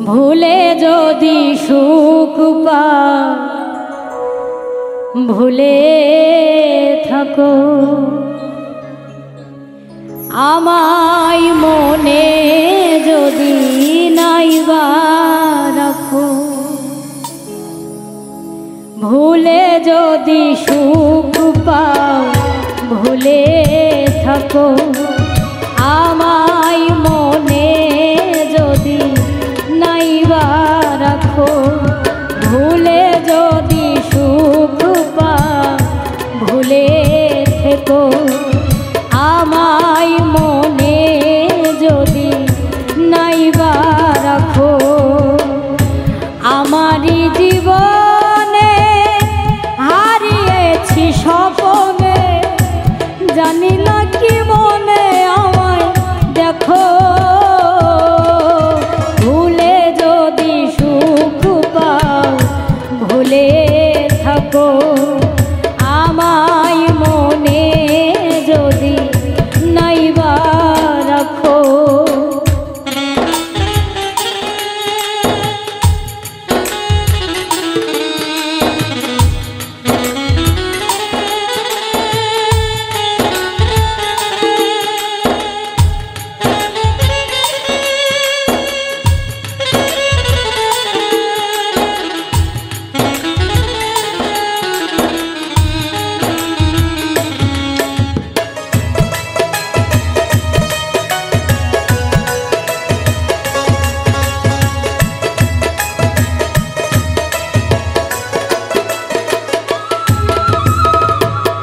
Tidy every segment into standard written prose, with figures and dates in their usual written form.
ভুলে যদি সুখ পাও ভুলে থাকো, আমায় মনে যদি নাইবা রাখো। ভুলে যদি সুখ পাও ভুলে থাকো, আমায় মনে যদি নাইবা রাখো। ভুলে যদি সুখ পাও ভুলে থেকো, আমায় মনে যদি নাইবা রাখো। আমারই জীবনে হারিয়েছি স্বপনে, জানি না কি মনে আমায় দেখো। ভুলে যদি সুখ পাও ভুলে থাকো, আমায় মনে যদি নাইবা রাখো।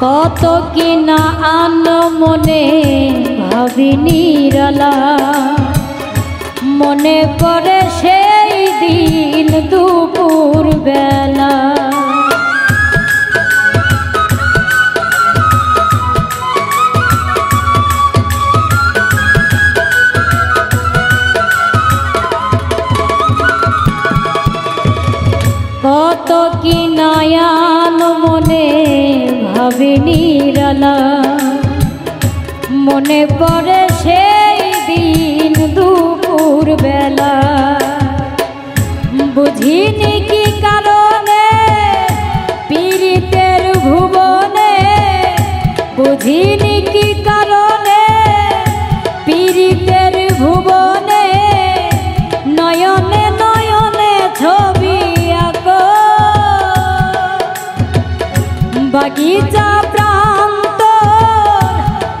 কত কিনা আন মনে ভাবি নিরালা, মনে পড়ে সেই দিন দুপুর বেলা। কত কিনা আন মনে ভাবি নিরালা, মনে পড়ে সেই দিন দুপুর বেলা। বুঝিনি কি কারণে পীড়িতের ভুবনে, বুঝিনি কি কারণে পীড়িতের ভুবনে। নয়নে নয়নে ছবি আঁকো, বাগিচা প্রান্তর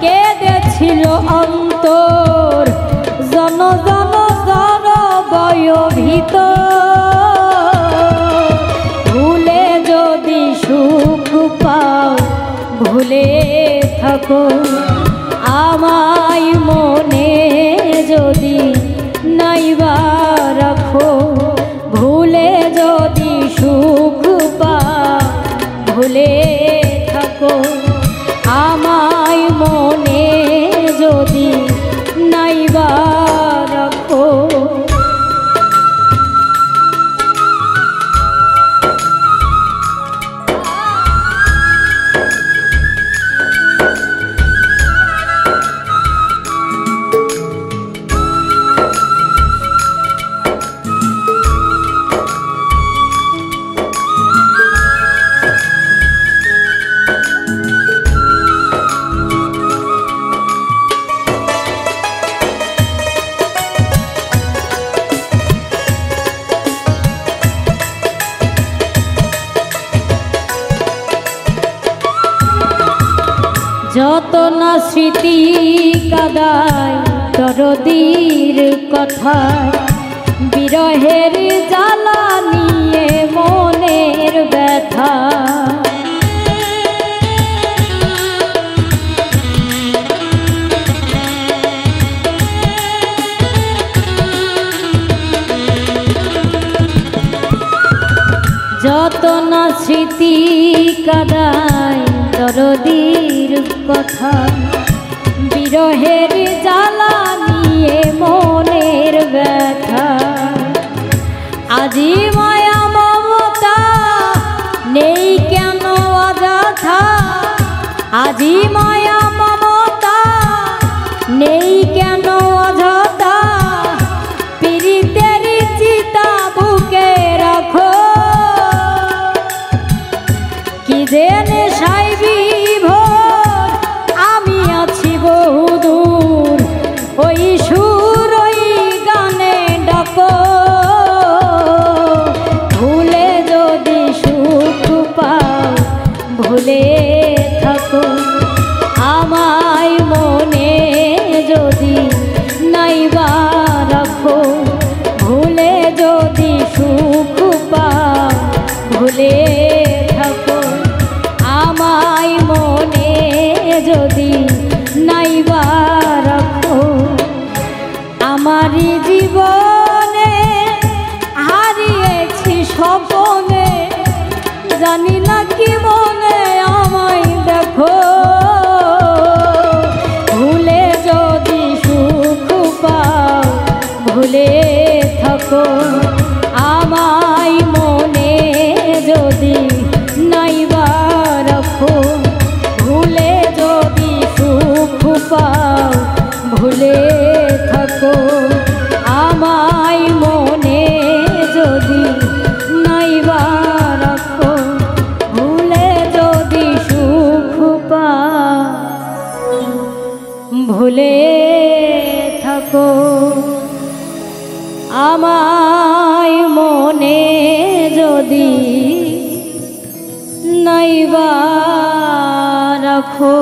কেঁদেছিল অন্তর, জন জন জন বয় ভিতর। ভুলে যদি সুখ পাও ভুলে থাকো, আমায় মনে যদি নাইবা রাখো। ভুলে যদি সুখ পাও ভুলে থাকো, আমায় মনে যদি নাইবা রাখো। যত না স্মৃতি কাদায় দরদির কথা, বিরহের জ্বালা নিয়ে মনের ব্যথা। যত না স্মৃতি কাদায় দরদির কথা, বিরহের জ্বালা নিয়ে মনের ব্যথা। আজি মায়া মমতা নেই কেন অযথা, আজি মায়া মমতা নেই কেন যদি নাইবা রাখো। আমারই জীবনে হারিয়েছি স্বপনে, জানি না কি মনে আমায় দেখো। ভুলে যদি সুখ পাও ভুলে থাকো, আমায় মনে যদি নাইবা রাখো। ভুলে যদি সুখ পাও ভুলে থাকো, আমায় মনে যদি নাইবা রাখো। ভুলে যদি সুখ পাও ভুলে থাকো, আমায় মনে যদি নাইবা রাখো।